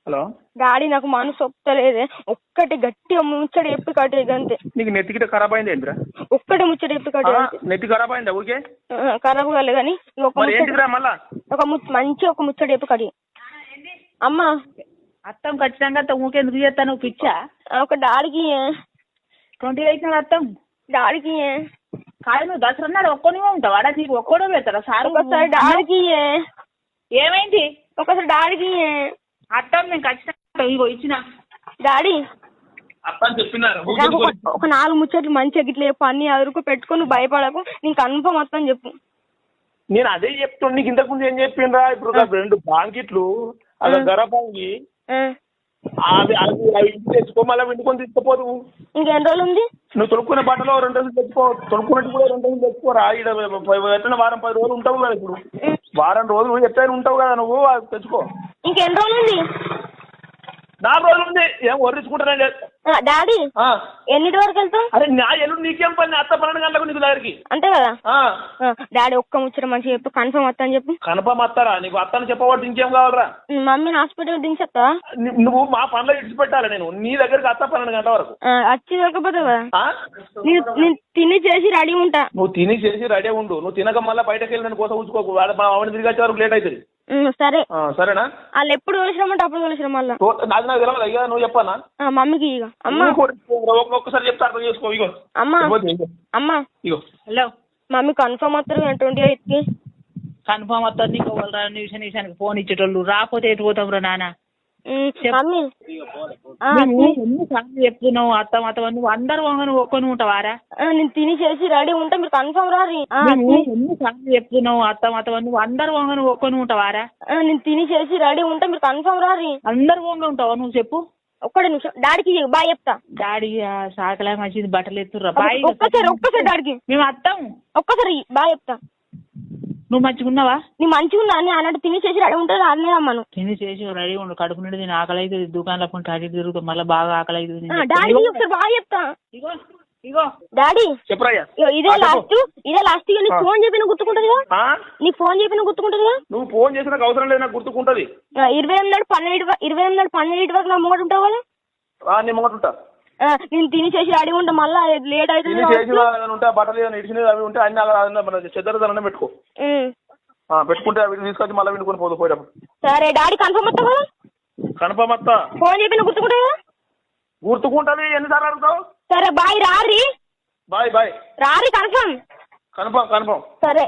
Hello daddy నాకు మనసు ఒప్పుతలేదే. ఒక్కటి గట్టిగా ముచ్చట చెప్పి కట్టేది అంతే. నీకు నెత్తికిట ఖరాబ్ అయింది ఏంద్రా? ఒక్కటి ముచ్చట చెప్పి కట్టేది. నెత్తి ఖరాబ్ అయిందా ఊరికే? ఖరాబ్ కాలేదు కానీ మంచి ఒక ముచ్చట చెప్పి కడి. అమ్మా అత్తం ఖచ్చితంగా ఊకెందుకు చేస్తాను పిచ్చా? ఒక డాడీకి 28 అత్తం డాడీకి కాదు. నువ్వు దసరా నాడు ఒక్కనివే ఉంటావు వాడా? నీకు ఒక్కడో పెడతారా సార్? ఒకసారి డాడీకి ఏమైంది? ఒకసారి డాడీకి అత్తం నేను ఖచ్చితంగా ఇగో ఇచ్చిన డాడీ చెప్పినారు. ఒక 4 ముచ్చట్లు మంచిగా గిట్ల చెప్పు. అన్ని అదురుకు పెట్టుకుని నువ్వు భయపడకు. నీకు కన్ఫర్మ్ మొత్తం చెప్పు. నేను అదే చెప్తాను. నీకు ఇంతకు ముందు ఏం చెప్పిండ్రా? ఇప్పుడు 2 బాంకిట్లు అలా గరపాంగి అవి ఇంటికి తెచ్చుకో, మళ్ళీ వండుకొని తీసుకుపోదు. ఇంకెన్ని రోజులు ఉంది? నువ్వు తొడుక్కునే బట్టలో 2 రోజులు తెచ్చుకో. తొడుక్కున్నట్టు కూడా 2 రోజులు తెచ్చుకోరా. ఎట్లా వారం 10 రోజులు ఉంటావు కదా. ఇప్పుడు వారం రోజులు ఎట్లయినా ఉంటావు కదా నువ్వు. అది తెచ్చుకో. ఇంకెన్ని రోజులు ఉంది? 4 రోజులు ఉంది. ఏం వర్రించుకుంటానండి డాడీ. ఎన్నిటి వరకు వెళ్తావు? అరే నా ఎల్లుండి నీకేం పని? అత్త 12 గంటలకు నీకు దగ్గరికి అంతే కదా. డాడీ ఒక్క ముచ్చట మంచిగా చెప్పు. కన్ఫర్మ్ వస్తా అని చెప్పు. కన్ఫర్మ్ వస్తారా? నీకు అత్తని చెప్పబట్టి ఇంకేం కావాలరా? మమ్మీని హాస్పిటల్ దించేస్తా. నువ్వు మా పనులు ఇడిచిపెట్టాలి. నేను నీ దగ్గరికి అత్త 12 గంటల వరకు వచ్చి దొరకపోతావు కదా. నేను తిని చేసి రెడీ ఉంటా. నువ్వు తిని చేసి రెడీ ఉండు. నువ్వు తినక మళ్ళీ బయటకు వెళ్ళి నన్ను కోసం ఉంచుకోకు. మా ఆవిడ తిరిగి వచ్చే వరకు లేట్ అవుతుంది. సరే సరేనా? వాళ్ళు ఎప్పుడు తోలిసినామంటే అప్పుడు తోలిసినాం. మళ్ళీ నాకు తెలియదు. ఇక నువ్వు చెప్పానా మమ్మీకి? ఇక అమ్మా ఒక్కసారి చెప్తా అర్థం చేసుకో. ఇగో అమ్మా అమ్మా ఇగో హలో మమ్మీ కన్ఫర్మ్ వస్తారు 28 కి. కన్ఫర్మ్ వస్తారు. నీకు నిమిషానికి ఫోన్ ఇచ్చేటోళ్ళు రాకపోతే ఎటు పోతాం రా నాన్న? మమ్మీ ఎన్నిసార్లు చెప్తున్నావు అత్తం అత్తం? నువ్వు అందరు నువ్వు ఒక్కని ఉంటావారా? నేను తిని చేసి రెడీ ఉంటా. మీరు కన్ఫర్మ్ రారి. ఎన్నిసార్లు చెప్తున్నావు అత్తం అత్తం? నువ్వు అందరు నువ్వు ఒక్కని ఉంటావారా? నేను తిని చేసి రెడీ ఉంటా. మీరు కన్ఫర్మ్ రారి. అందరు ఉంటావా? నువ్వు చెప్పు. ఒక్కడే నిమిషం డాడీకి బాయ్ చెప్తా. డాడీ సాకలే మంచిది బట్టలు ఎత్తుర్రా బాయ్. ఒక్కసారి డాడీకి మేము అత్తం. ఒక్కసారి బాయ్ చెప్తా. నువ్వు మంచిగా ఉన్నావా? నీ మంచిగా ఉన్నా అని అన్నట్టు తిని చేసి రెడీ ఉంటుంది. అన్నీ అమ్మను తిని చేసి రెడీ ఉండు. కడుపు నుండి నేను ఆకలి అవుతుంది. దుకాణంలో కొంటే అటు తిరుగుతాం. మళ్ళీ బాగా ఆకలి అవుతుంది. డాడీకి ఒకసారి బాయ్ చెప్తా. ఇగో ఇగో డాడీ చెప్పరాయ్యా. ఇదే లాస్ట్ నీకు ఫోన్ చెప్పిన గుర్తుకుంటది కదా. నీకు ఫోన్ చెప్పిన గుర్తుకుంటది కదా. నువ్వు ఫోన్ చేసిన అవసరం లేదు. నాకు గుర్తుకుంటది. 28 వరకు నా ముంగట ఉంటావు కదా. నేను ముంగట ఉంటా. నేను తిని చేసి రెడీ ఉంటా. మళ్ళీ లేట్ అవుతుంది. ఉంటా బట్టలు ఇడిచినవి అవి ఉంటే అన్ని చెద్దరదన పెట్టుకో. పెట్టుకుంటే అవి తీసుకొచ్చి మళ్ళీ వినుకొని పోదు పోయేటప్పుడు. సరే డాడీ కన్ఫర్మ్ వస్తా కదా. కన్ఫర్మ్ వస్తా. ఫోన్ చెప్పిన గుర్తుకుంటా కదా. గుర్తుకుంటది. ఎన్నిసార్లు అడుగుతావు? సరే బాయ్ రారి. బాయ్ బాయ్ రారి కన్ఫర్మ్. Confirm confirm. సరే.